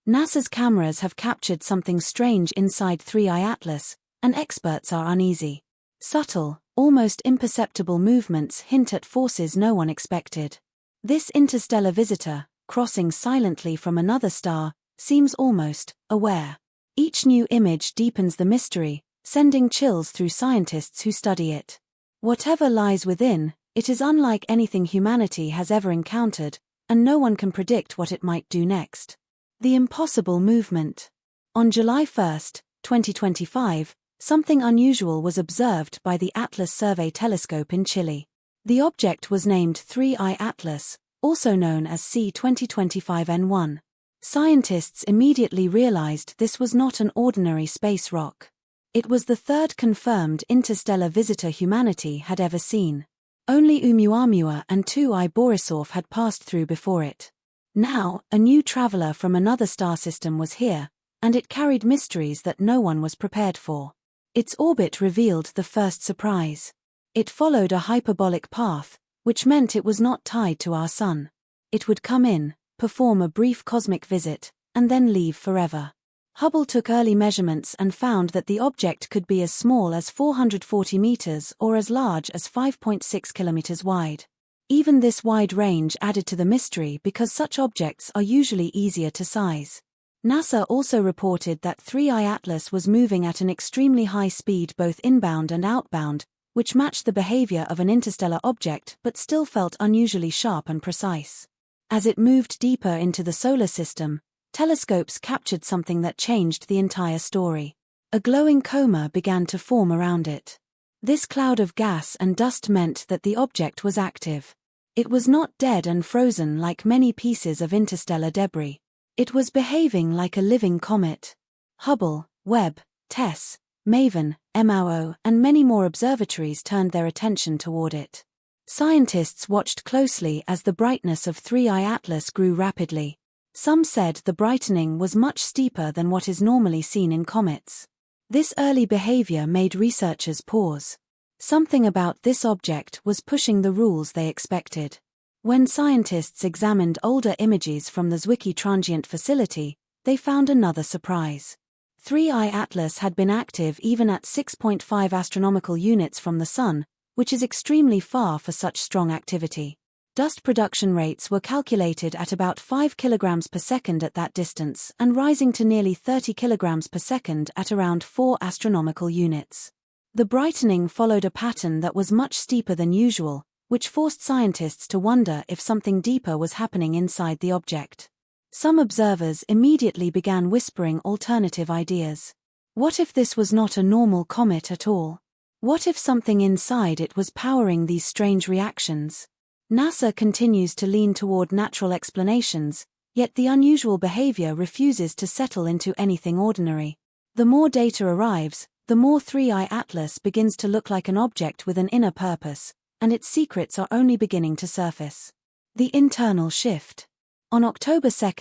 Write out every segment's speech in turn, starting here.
NASA's cameras have captured something strange inside 3I Atlas, and experts are uneasy. Subtle, almost imperceptible movements hint at forces no one expected. This interstellar visitor, crossing silently from another star, seems almost aware. Each new image deepens the mystery, sending chills through scientists who study it. Whatever lies within, it is unlike anything humanity has ever encountered, and no one can predict what it might do next. The impossible movement. On July 1, 2025, something unusual was observed by the Atlas Survey Telescope in Chile. The object was named 3I Atlas, also known as C2025N1. Scientists immediately realized this was not an ordinary space rock. It was the third confirmed interstellar visitor humanity had ever seen. Only Oumuamua and 2I Borisov had passed through before it. Now, a new traveler from another star system was here, and it carried mysteries that no one was prepared for. Its orbit revealed the first surprise. It followed a hyperbolic path, which meant it was not tied to our sun. It would come in, perform a brief cosmic visit, and then leave forever. Hubble took early measurements and found that the object could be as small as 440 meters or as large as 5.6 kilometers wide. Even this wide range added to the mystery because such objects are usually easier to size. NASA also reported that 3I Atlas was moving at an extremely high speed both inbound and outbound, which matched the behavior of an interstellar object but still felt unusually sharp and precise. As it moved deeper into the solar system, telescopes captured something that changed the entire story. A glowing coma began to form around it. This cloud of gas and dust meant that the object was active. It was not dead and frozen like many pieces of interstellar debris. It was behaving like a living comet. Hubble, Webb, TESS, MAVEN, MAO, and many more observatories turned their attention toward it. Scientists watched closely as the brightness of 3I Atlas grew rapidly. Some said the brightening was much steeper than what is normally seen in comets. This early behavior made researchers pause. Something about this object was pushing the rules they expected. When scientists examined older images from the Zwicky Transient Facility, they found another surprise. 3I Atlas had been active even at 6.5 astronomical units from the Sun, which is extremely far for such strong activity. Dust production rates were calculated at about 5 kilograms per second at that distance and rising to nearly 30 kilograms per second at around 4 astronomical units. The brightening followed a pattern that was much steeper than usual, which forced scientists to wonder if something deeper was happening inside the object. Some observers immediately began whispering alternative ideas. What if this was not a normal comet at all? What if something inside it was powering these strange reactions? NASA continues to lean toward natural explanations, yet the unusual behavior refuses to settle into anything ordinary. The more data arrives, the more 3I Atlas begins to look like an object with an inner purpose, and its secrets are only beginning to surface. The internal shift. On October 2,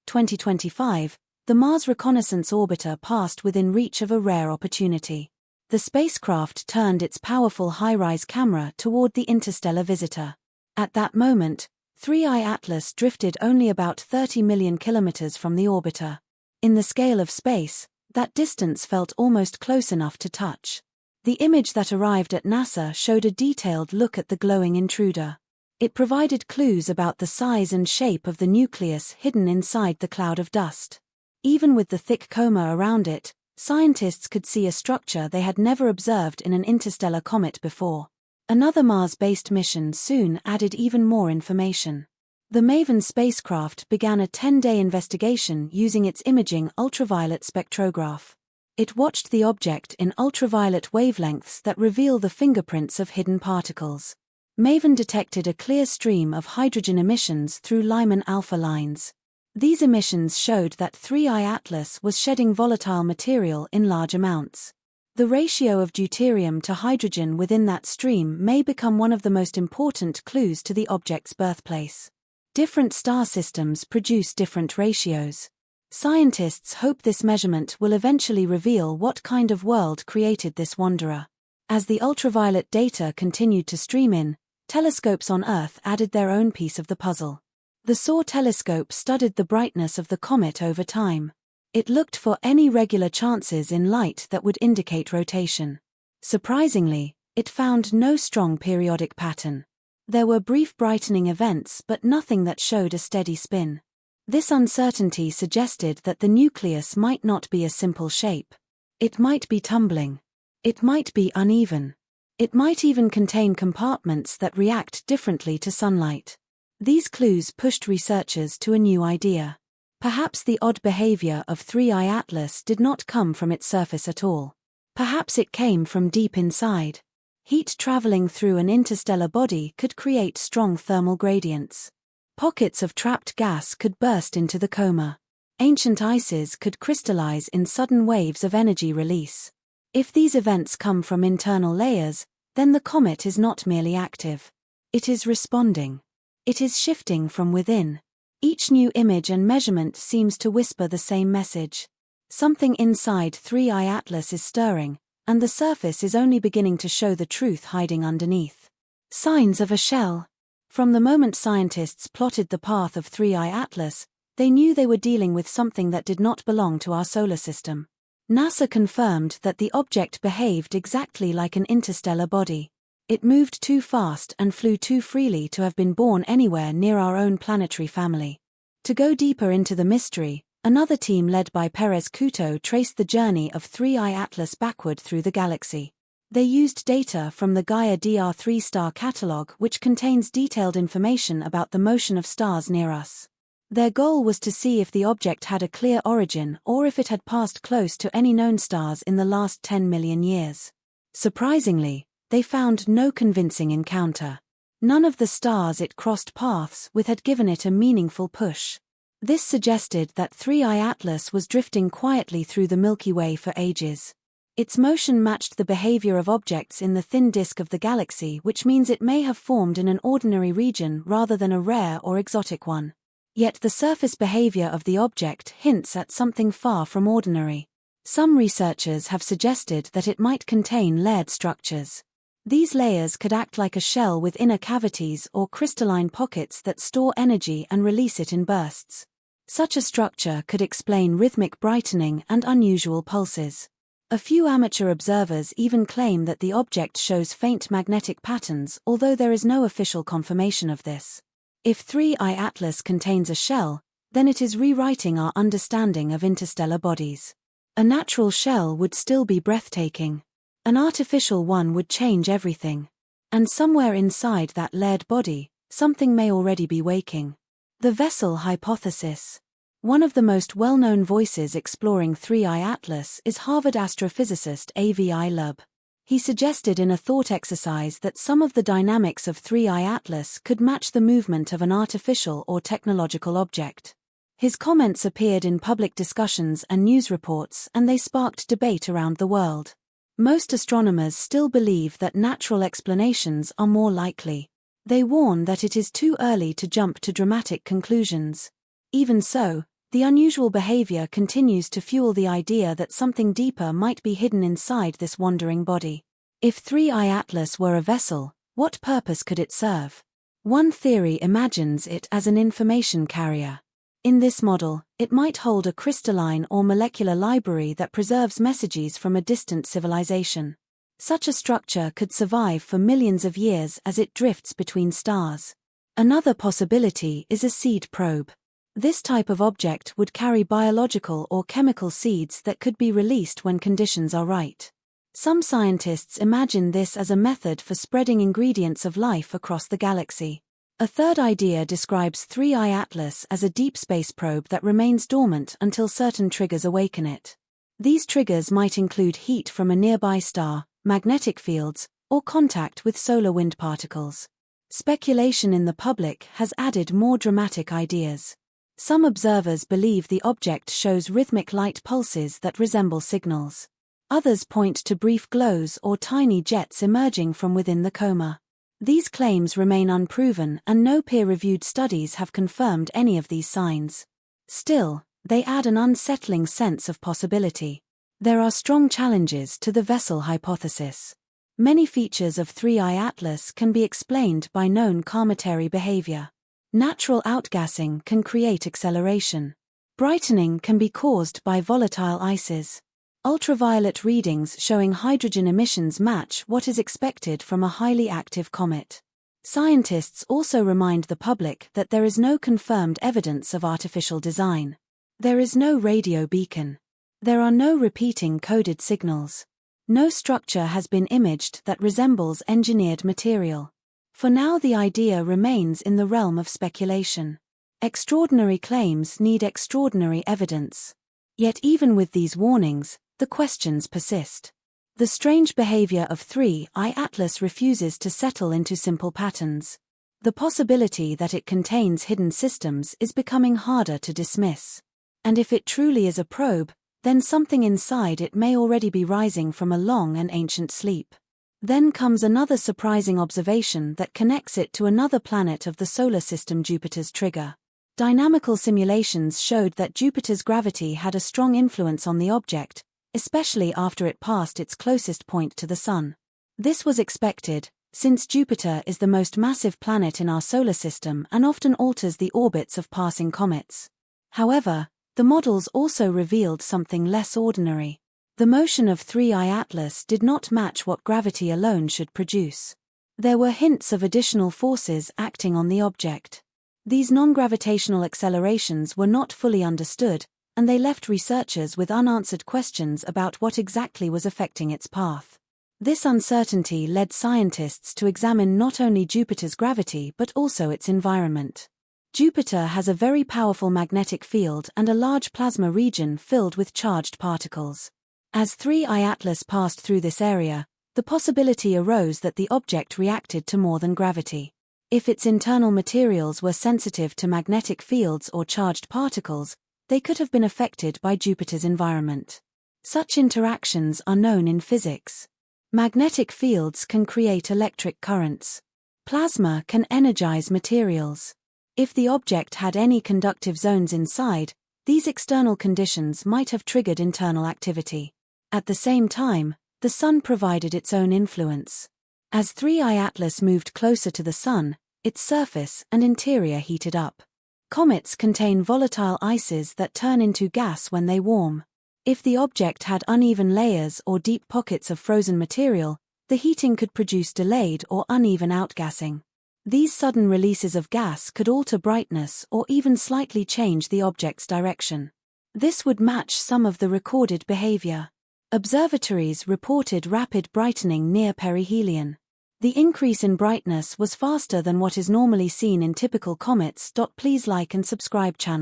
2025, the Mars Reconnaissance Orbiter passed within reach of a rare opportunity. The spacecraft turned its powerful high-rise camera toward the interstellar visitor. At that moment, 3I Atlas drifted only about 30 million kilometers from the orbiter. In the scale of space, that distance felt almost close enough to touch. The image that arrived at NASA showed a detailed look at the glowing intruder. It provided clues about the size and shape of the nucleus hidden inside the cloud of dust. Even with the thick coma around it, scientists could see a structure they had never observed in an interstellar comet before. Another Mars-based mission soon added even more information. The MAVEN spacecraft began a 10-day investigation using its imaging ultraviolet spectrograph. It watched the object in ultraviolet wavelengths that reveal the fingerprints of hidden particles. MAVEN detected a clear stream of hydrogen emissions through Lyman alpha lines. These emissions showed that 3I Atlas was shedding volatile material in large amounts. The ratio of deuterium to hydrogen within that stream may become one of the most important clues to the object's birthplace. Different star systems produce different ratios. Scientists hope this measurement will eventually reveal what kind of world created this wanderer. As the ultraviolet data continued to stream in, telescopes on Earth added their own piece of the puzzle. The SOAR telescope studied the brightness of the comet over time. It looked for any regular chances in light that would indicate rotation. Surprisingly, it found no strong periodic pattern. There were brief brightening events but nothing that showed a steady spin. This uncertainty suggested that the nucleus might not be a simple shape. It might be tumbling. It might be uneven. It might even contain compartments that react differently to sunlight. These clues pushed researchers to a new idea. Perhaps the odd behavior of 3I Atlas did not come from its surface at all. Perhaps it came from deep inside. Heat traveling through an interstellar body could create strong thermal gradients. Pockets of trapped gas could burst into the coma. Ancient ices could crystallize in sudden waves of energy release. If these events come from internal layers, then the comet is not merely active. It is responding. It is shifting from within. Each new image and measurement seems to whisper the same message. Something inside 3I Atlas is stirring, and the surface is only beginning to show the truth hiding underneath. Signs of a shell. From the moment scientists plotted the path of 3I Atlas, they knew they were dealing with something that did not belong to our solar system. NASA confirmed that the object behaved exactly like an interstellar body. It moved too fast and flew too freely to have been born anywhere near our own planetary family. To go deeper into the mystery, another team led by Perez Couto traced the journey of 3I Atlas backward through the galaxy. They used data from the Gaia DR3 star catalog, which contains detailed information about the motion of stars near us. Their goal was to see if the object had a clear origin or if it had passed close to any known stars in the last 10 million years. Surprisingly, they found no convincing encounter. None of the stars it crossed paths with had given it a meaningful push. This suggested that 3I Atlas was drifting quietly through the Milky Way for ages. Its motion matched the behavior of objects in the thin disk of the galaxy, which means it may have formed in an ordinary region rather than a rare or exotic one. Yet the surface behavior of the object hints at something far from ordinary. Some researchers have suggested that it might contain layered structures. These layers could act like a shell with inner cavities or crystalline pockets that store energy and release it in bursts. Such a structure could explain rhythmic brightening and unusual pulses. A few amateur observers even claim that the object shows faint magnetic patterns, although there is no official confirmation of this. If 3I Atlas contains a shell, then it is rewriting our understanding of interstellar bodies. A natural shell would still be breathtaking. An artificial one would change everything. And somewhere inside that layered body, something may already be waking. The vessel hypothesis. One of the most well-known voices exploring 3I Atlas is Harvard astrophysicist A.V.I. Loeb. He suggested in a thought exercise that some of the dynamics of 3I Atlas could match the movement of an artificial or technological object. His comments appeared in public discussions and news reports, and they sparked debate around the world. Most astronomers still believe that natural explanations are more likely. They warn that it is too early to jump to dramatic conclusions. Even so, the unusual behavior continues to fuel the idea that something deeper might be hidden inside this wandering body. If 3I Atlas were a vessel, what purpose could it serve? One theory imagines it as an information carrier. In this model, it might hold a crystalline or molecular library that preserves messages from a distant civilization. Such a structure could survive for millions of years as it drifts between stars. Another possibility is a seed probe. This type of object would carry biological or chemical seeds that could be released when conditions are right. Some scientists imagine this as a method for spreading ingredients of life across the galaxy. A third idea describes 3I Atlas as a deep space probe that remains dormant until certain triggers awaken it. These triggers might include heat from a nearby star, magnetic fields, or contact with solar wind particles. Speculation in the public has added more dramatic ideas. Some observers believe the object shows rhythmic light pulses that resemble signals. Others point to brief glows or tiny jets emerging from within the coma. These claims remain unproven and no peer-reviewed studies have confirmed any of these signs. Still, they add an unsettling sense of possibility. There are strong challenges to the vessel hypothesis. Many features of 3I Atlas can be explained by known cometary behavior. Natural outgassing can create acceleration. Brightening can be caused by volatile ices. Ultraviolet readings showing hydrogen emissions match what is expected from a highly active comet. Scientists also remind the public that there is no confirmed evidence of artificial design. There is no radio beacon. There are no repeating coded signals. No structure has been imaged that resembles engineered material. For now, the idea remains in the realm of speculation. Extraordinary claims need extraordinary evidence. Yet even with these warnings, the questions persist. The strange behavior of 3I Atlas refuses to settle into simple patterns. The possibility that it contains hidden systems is becoming harder to dismiss. And if it truly is a probe, then something inside it may already be rising from a long and ancient sleep. Then comes another surprising observation that connects it to another planet of the solar system, Jupiter's trigger. Dynamical simulations showed that Jupiter's gravity had a strong influence on the object, especially after it passed its closest point to the Sun. This was expected, since Jupiter is the most massive planet in our solar system and often alters the orbits of passing comets. However, the models also revealed something less ordinary. The motion of 3I Atlas did not match what gravity alone should produce. There were hints of additional forces acting on the object. These non-gravitational accelerations were not fully understood, and they left researchers with unanswered questions about what exactly was affecting its path. This uncertainty led scientists to examine not only Jupiter's gravity but also its environment. Jupiter has a very powerful magnetic field and a large plasma region filled with charged particles. As 3I Atlas passed through this area, the possibility arose that the object reacted to more than gravity. If its internal materials were sensitive to magnetic fields or charged particles, they could have been affected by Jupiter's environment. Such interactions are known in physics. Magnetic fields can create electric currents. Plasma can energize materials. If the object had any conductive zones inside, these external conditions might have triggered internal activity. At the same time, the Sun provided its own influence. As 3I Atlas moved closer to the Sun, its surface and interior heated up. Comets contain volatile ices that turn into gas when they warm. If the object had uneven layers or deep pockets of frozen material, the heating could produce delayed or uneven outgassing. These sudden releases of gas could alter brightness or even slightly change the object's direction. This would match some of the recorded behavior. Observatories reported rapid brightening near perihelion. The increase in brightness was faster than what is normally seen in typical comets. Please like and subscribe channel.